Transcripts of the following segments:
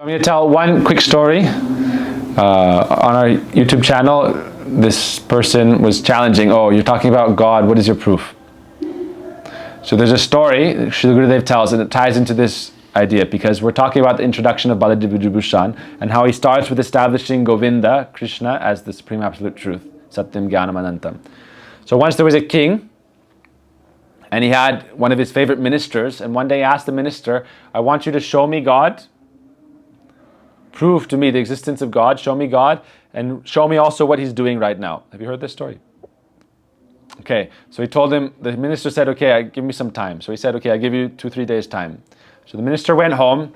I'm going to tell one quick story. On our YouTube channel, this person was challenging, oh, you're talking about God, what is your proof? So there's a story Srila Gurudev tells, and it ties into this idea, because we're talking about the introduction of Baladev Vibhushan and how he starts with establishing Govinda, Krishna, as the supreme absolute truth, Satyam Jnanam Anantam. So once there was a king, and he had one of his favorite ministers, and one day he asked the minister, I want you to show me God, prove to me the existence of God, show me God, and show me also what he's doing right now. Have you heard this story? Okay, so he told him, the minister said, okay, give me some time. So he said, okay, I'll give you 2-3 days time. So the minister went home,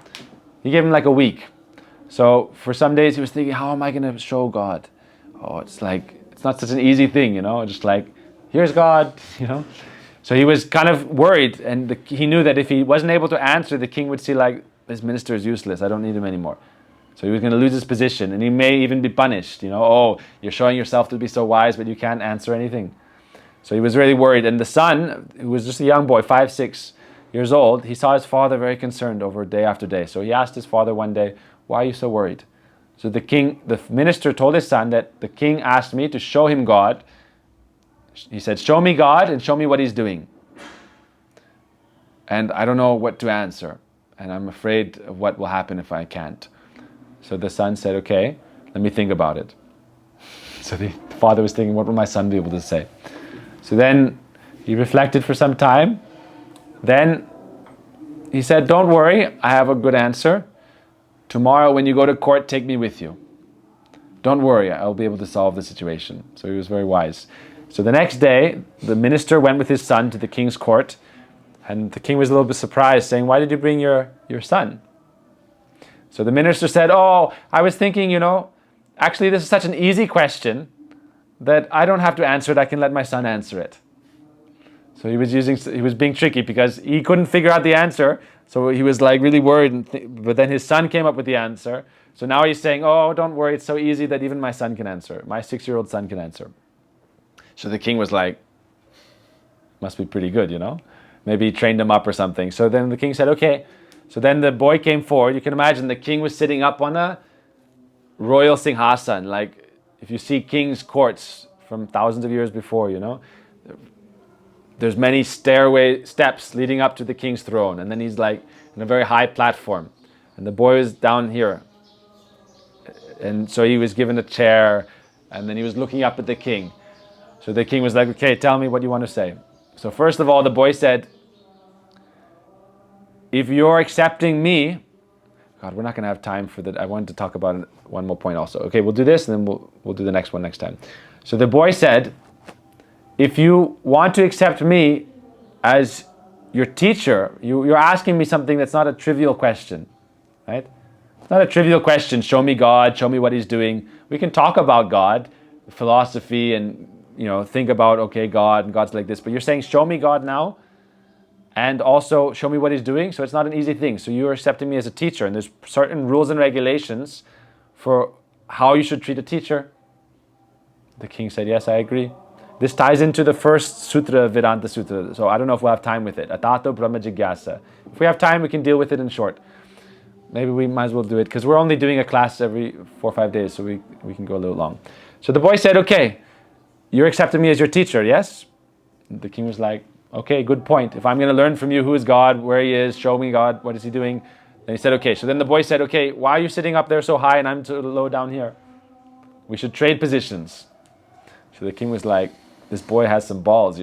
he gave him like a week. So for some days he was thinking, how am I going to show God? Oh, it's not such an easy thing, just like, here's God, So he was kind of worried, and he knew that if he wasn't able to answer, the king would see like, this minister is useless, I don't need him anymore. So he was going to lose his position, and he may even be punished. Oh, you're showing yourself to be so wise, but you can't answer anything. So he was really worried. And the son, who was just a young boy, 5-6 years old, he saw his father very concerned over day after day. So he asked his father one day, why are you so worried? So the minister told his son that the king asked me to show him God. He said, show me God and show me what he's doing. And I don't know what to answer. And I'm afraid of what will happen if I can't. So the son said, okay, let me think about it. So the father was thinking, what will my son be able to say? So then he reflected for some time. Then he said, don't worry, I have a good answer. Tomorrow when you go to court, take me with you. Don't worry, I'll be able to solve the situation. So he was very wise. So the next day, the minister went with his son to the king's court. And the king was a little bit surprised, saying, why did you bring your son? So the minister said, oh, I was thinking, actually this is such an easy question that I don't have to answer it, I can let my son answer it. So he was being tricky because he couldn't figure out the answer. So he was like really worried, but then his son came up with the answer. So now he's saying, oh, don't worry, it's so easy that even my son can answer. My 6-year-old son can answer. So the king was like, must be pretty good, Maybe he trained him up or something. So then the king said, okay. So then the boy came forward. You can imagine the king was sitting up on a royal singhasan, like if you see king's courts from thousands of years before, there's many steps leading up to the king's throne, and then he's like in a very high platform, and the boy is down here. And so he was given a chair, and then he was looking up at the king. So the king was like, okay, tell me what you want to say. So first of all, the boy said, if you're accepting me, God, we're not going to have time for that. I wanted to talk about one more point also. Okay, we'll do this, and then we'll do the next one next time. So the boy said, if you want to accept me as your teacher, you're asking me something that's not a trivial question, right? It's not a trivial question. Show me God, show me what he's doing. We can talk about God, philosophy, and think about, okay, God, and God's like this. But you're saying, show me God now, and also show me what he's doing. So it's not an easy thing. So you're accepting me as a teacher, and there's certain rules and regulations for how you should treat a teacher. The king said, yes, I agree. This ties into the first sutra, Vedanta Sutra. So I don't know if we'll have time with it. Atato Brahma Jigyasa. If we have time, we can deal with it in short. Maybe we might as well do it, because we're only doing a class every 4 or 5 days, so we can go a little long. So the boy said, okay, you're accepting me as your teacher, yes? And the king was like, okay, good point. If I'm going to learn from you who is God, where he is, show me God, what is he doing? Then he said, okay. So then the boy said, okay, why are you sitting up there so high and I'm so low down here? We should trade positions. So the king was like, this boy has some balls,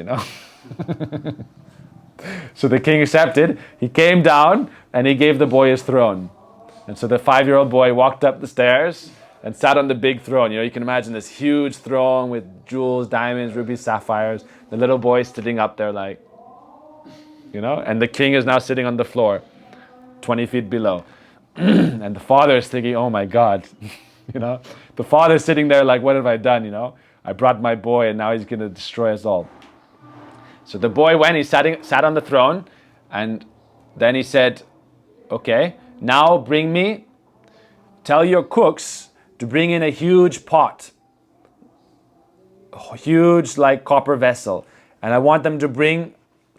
So the king accepted. He came down and he gave the boy his throne. And so the 5-year-old boy walked up the stairs and sat on the big throne. You can imagine this huge throne with jewels, diamonds, rubies, sapphires. The little boy sitting up there like, and the king is now sitting on the floor, 20 feet below. And the father is thinking, oh my God, The father is sitting there like, what have I done, I brought my boy and now he's going to destroy us all. So the boy went, he sat on the throne, and then he said, okay, now tell your cooks to bring in a huge pot, a huge like copper vessel, and I want them to bring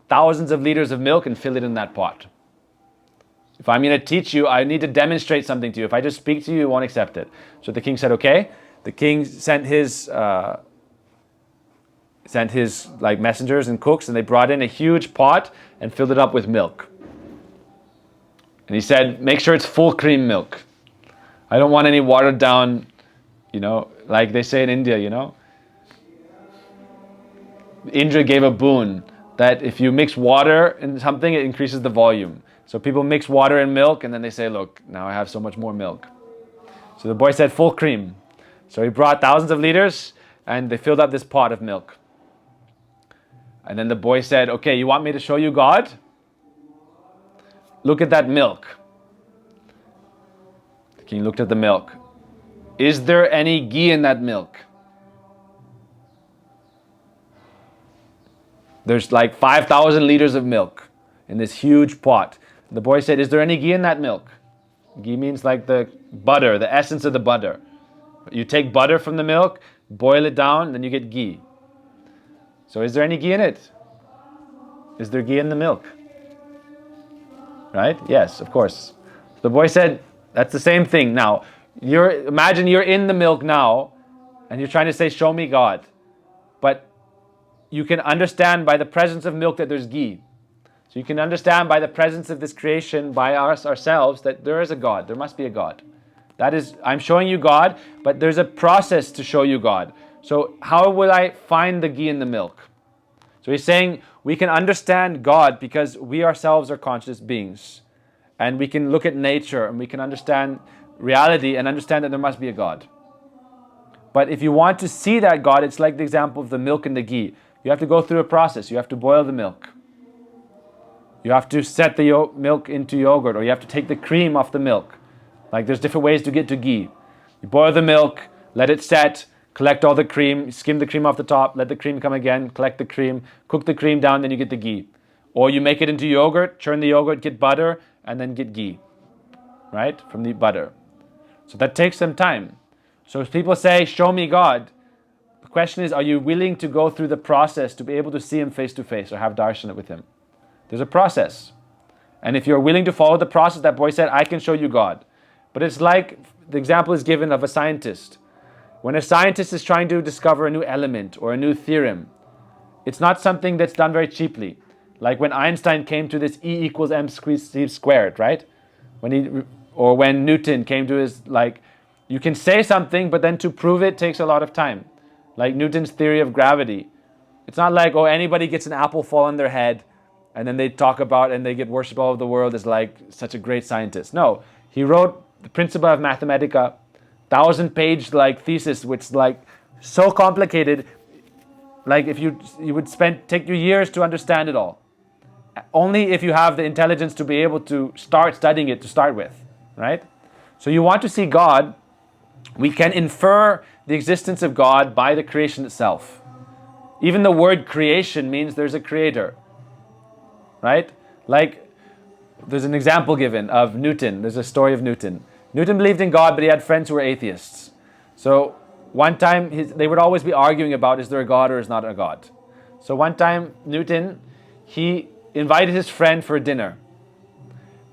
thousands of liters of milk and fill it in that pot. If I'm going to teach you, I need to demonstrate something to you. If I just speak to you, you won't accept it. So the king said, okay. The king sent his like messengers and cooks, and they brought in a huge pot and filled it up with milk. And he said, make sure it's full cream milk. I don't want any watered down, like they say in India, Indra gave a boon that if you mix water in something, it increases the volume. So people mix water and milk, and then they say, look, now I have so much more milk. So the boy said, full cream. So he brought thousands of liters, and they filled up this pot of milk. And then the boy said, okay, you want me to show you God? Look at that milk. The king looked at the milk. Is there any ghee in that milk? There's like 5,000 liters of milk in this huge pot. The boy said, is there any ghee in that milk? Ghee means like the butter, the essence of the butter. You take butter from the milk, boil it down, then you get ghee. So is there any ghee in it? Is there ghee in the milk? Right? Yes, of course. The boy said, that's the same thing. Now, imagine you're in the milk now, and you're trying to say, show me God. But you can understand by the presence of milk that there's ghee. So you can understand by the presence of this creation, by ourselves, that there is a God. There must be a God. That is, I'm showing you God, but there's a process to show you God. So how will I find the ghee in the milk? So he's saying we can understand God because we ourselves are conscious beings. And we can look at nature and we can understand reality and understand that there must be a God. But if you want to see that God, it's like the example of the milk and the ghee. You have to go through a process. You have to boil the milk. You have to set the milk into yogurt, or you have to take the cream off the milk. Like there's different ways to get to ghee. You boil the milk, let it set, collect all the cream, skim the cream off the top, let the cream come again, collect the cream, cook the cream down, then you get the ghee. Or you make it into yogurt, churn the yogurt, get butter, and then get ghee, right, from the butter. So that takes some time. So if people say, show me God, the question is, are you willing to go through the process to be able to see Him face to face or have darshan with Him? There's a process. And if you're willing to follow the process, that boy said, I can show you God. But it's like the example is given of a scientist. When a scientist is trying to discover a new element or a new theorem, it's not something that's done very cheaply. Like when Einstein came to this E equals mc squared, right? When Newton came to his, you can say something, but then to prove it takes a lot of time. Like Newton's theory of gravity. It's not like, anybody gets an apple fall on their head, and then they talk about and they get worshipped all over the world as like such a great scientist. No, he wrote the Principia of Mathematica, 1,000-page thesis, which so complicated. Like if you would take you years to understand it all. Only if you have the intelligence to be able to start studying it to start with, right? So you want to see God, we can infer the existence of God by the creation itself. Even the word creation means there's a creator, right? Like there's an example given of Newton. There's a story of Newton. Newton believed in God, but he had friends who were atheists. So one time they would always be arguing about, is there a God or is not a God? So one time Newton, he invited his friend for dinner.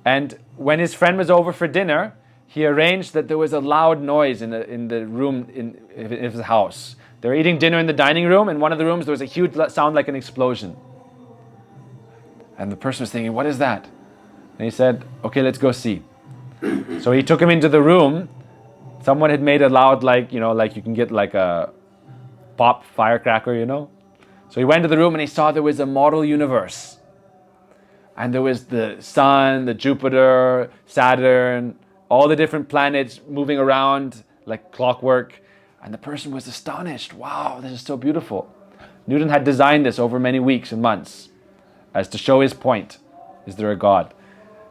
And when his friend was over for dinner, he arranged that there was a loud noise in the room in his house. They were eating dinner in the dining room. In one of the rooms, there was a huge sound like an explosion. And the person was thinking, what is that? And he said, okay, let's go see. So he took him into the room. Someone had made a loud, like you can get like a pop firecracker, So he went to the room and he saw there was a model universe. And there was the sun, the Jupiter, Saturn, all the different planets moving around like clockwork. And the person was astonished. Wow, this is so beautiful. Newton had designed this over many weeks and months as to show his point. Is there a God?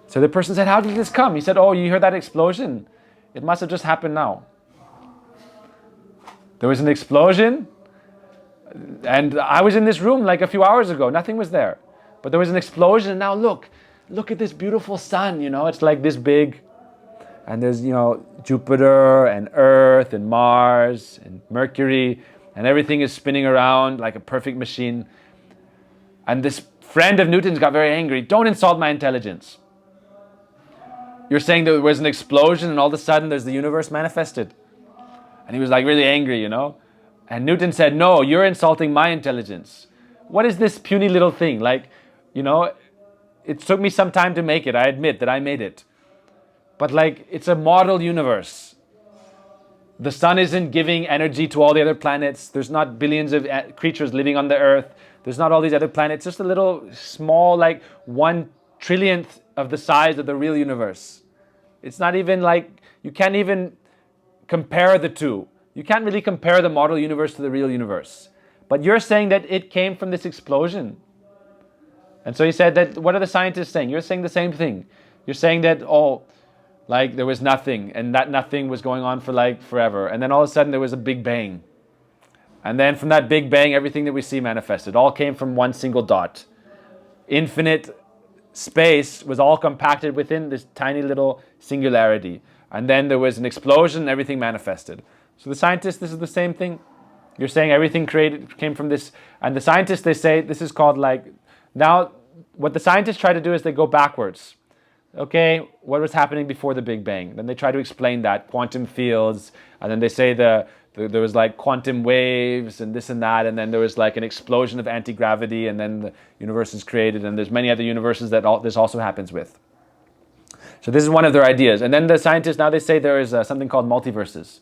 So the person said, how did this come? He said, you heard that explosion? It must have just happened now. There was an explosion, and I was in this room like a few hours ago. Nothing was there. But there was an explosion, and now look at this beautiful sun, it's like this big. And there's, Jupiter and Earth and Mars and Mercury, and everything is spinning around like a perfect machine. And this friend of Newton's got very angry. Don't insult my intelligence. You're saying there was an explosion and all of a sudden there's the universe manifested. And he was like really angry, And Newton said, no, you're insulting my intelligence. What is this puny little thing? It took me some time to make it. I admit that I made it. But it's a model universe. The sun isn't giving energy to all the other planets. There's not billions of creatures living on the earth. There's not all these other planets. Just a little small, 1/trillionth of the size of the real universe. It's not even you can't even compare the two. You can't really compare the model universe to the real universe. But you're saying that it came from this explosion. And so he said that, what are the scientists saying? You're saying the same thing. You're saying that, there was nothing, and that nothing was going on for forever. And then all of a sudden there was a big bang. And then from that big bang, everything that we see manifested. All came from one single dot. Infinite space was all compacted within this tiny little singularity. And then there was an explosion and everything manifested. So the scientists, this is the same thing. You're saying everything came from this. And the scientists, they say, this is called now what the scientists try to do is they go backwards. Okay, what was happening before the Big Bang? Then they try to explain that, quantum fields, and then they say there was quantum waves and this and that, and then there was an explosion of anti-gravity, and then the universe is created, and there's many other universes that this also happens with. So this is one of their ideas. And then the scientists, now they say there is something called multiverses.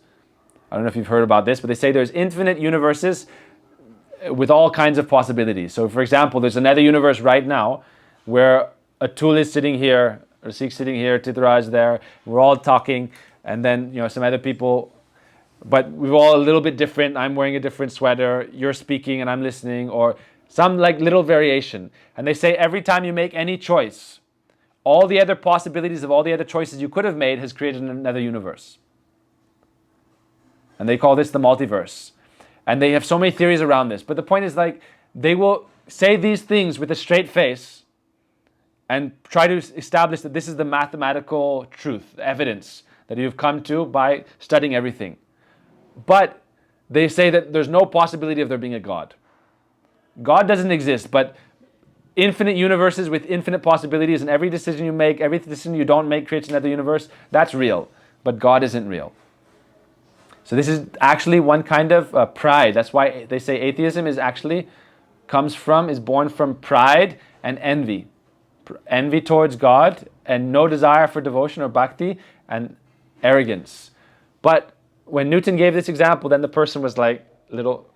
I don't know if you've heard about this, but they say there's infinite universes with all kinds of possibilities. So for example, there's another universe right now where Atul is sitting here, or Sikh sitting here, Titraj there, we're all talking, and then some other people, but we're all a little bit different. I'm wearing a different sweater, you're speaking and I'm listening, or some little variation. And they say every time you make any choice, all the other possibilities of all the other choices you could have made has created another universe. And they call this the multiverse. And they have so many theories around this. But the point is they will say these things with a straight face and try to establish that this is the mathematical truth, evidence that you've come to by studying everything. But they say that there's no possibility of there being a God. God doesn't exist, but infinite universes with infinite possibilities, and every decision you make, every decision you don't make creates another universe, that's real. But God isn't real. So this is actually one kind of pride. That's why they say atheism is born from pride and envy. Envy towards God and no desire for devotion or bhakti and arrogance. But when Newton gave this example, then the person was little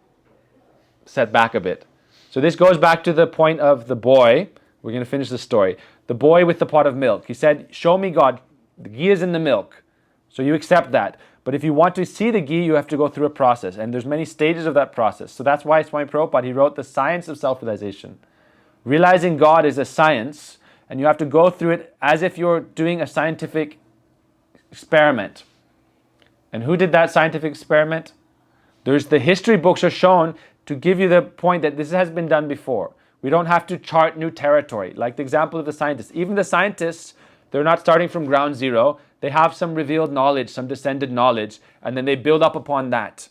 set back a bit. So this goes back to the point of the boy. We're going to finish the story. The boy with the pot of milk. He said, show me God. The ghee is in the milk. So you accept that. But if you want to see the ghee, you have to go through a process. And there's many stages of that process. So that's why Swami Prabhupada, he wrote The Science of Self-Realization. Realizing God is a science, and you have to go through it as if you're doing a scientific experiment. And who did that scientific experiment? The history books are shown to give you the point that this has been done before. We don't have to chart new territory. Like the example of the scientists. Even the scientists, they're not starting from ground zero. They have some revealed knowledge, some descended knowledge, and then they build up upon that.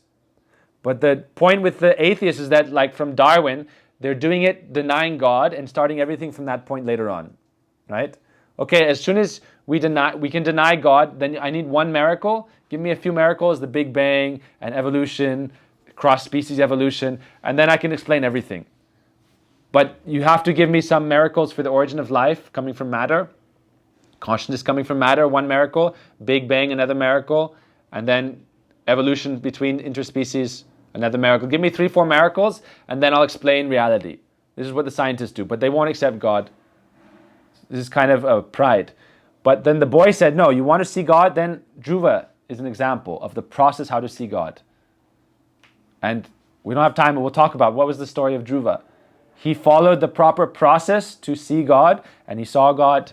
But the point with the atheists is that from Darwin, they're doing it denying God and starting everything from that point later on. Right? Okay, as soon as we can deny God, then I need one miracle. Give me a few miracles, the Big Bang and evolution, cross-species evolution, and then I can explain everything. But you have to give me some miracles for the origin of life coming from matter, consciousness coming from matter, one miracle, Big Bang, another miracle, and then evolution between interspecies, another miracle. Give me 3-4 miracles, and then I'll explain reality. This is what the scientists do, but they won't accept God. This is kind of pride. But then the boy said, no, you want to see God? Then Dhruva is an example of the process how to see God. And we don't have time, but we'll talk about what was the story of Dhruva. He followed the proper process to see God, and he saw God.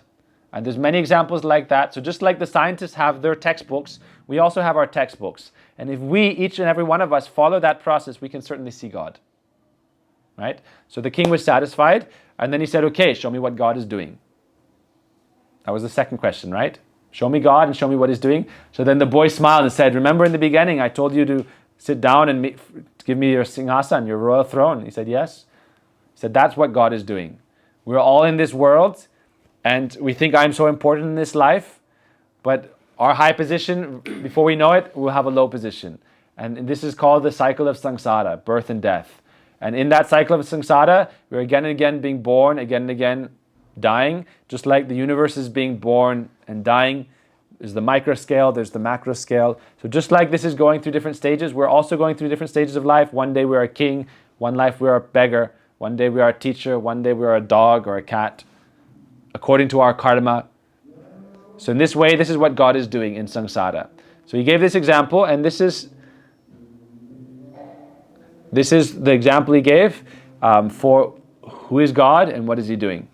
And there's many examples like that. So just like the scientists have their textbooks, we also have our textbooks. And if we, each and every one of us, follow that process, we can certainly see God. Right? So the king was satisfied, and then he said, okay, show me what God is doing. That was the second question, right? Show me God and show me what he's doing. So then the boy smiled and said, remember in the beginning, I told you to sit down and give me your singhasan, your royal throne. He said, yes. He said, that's what God is doing. We're all in this world, and we think I'm so important in this life, but our high position, before we know it, we'll have a low position. And this is called the cycle of samsara, birth and death. And in that cycle of samsara, we're again and again being born, again and again dying, just like the universe is being born and dying. There's the micro scale, there's the macro scale. So just like this is going through different stages, we're also going through different stages of life. One day we're a king, one life we're a beggar, one day we are a teacher, one day we're a dog or a cat, according to our karma. So in this way, this is what God is doing in samsara. So he gave this example, and this is the example he gave for who is God and what is he doing.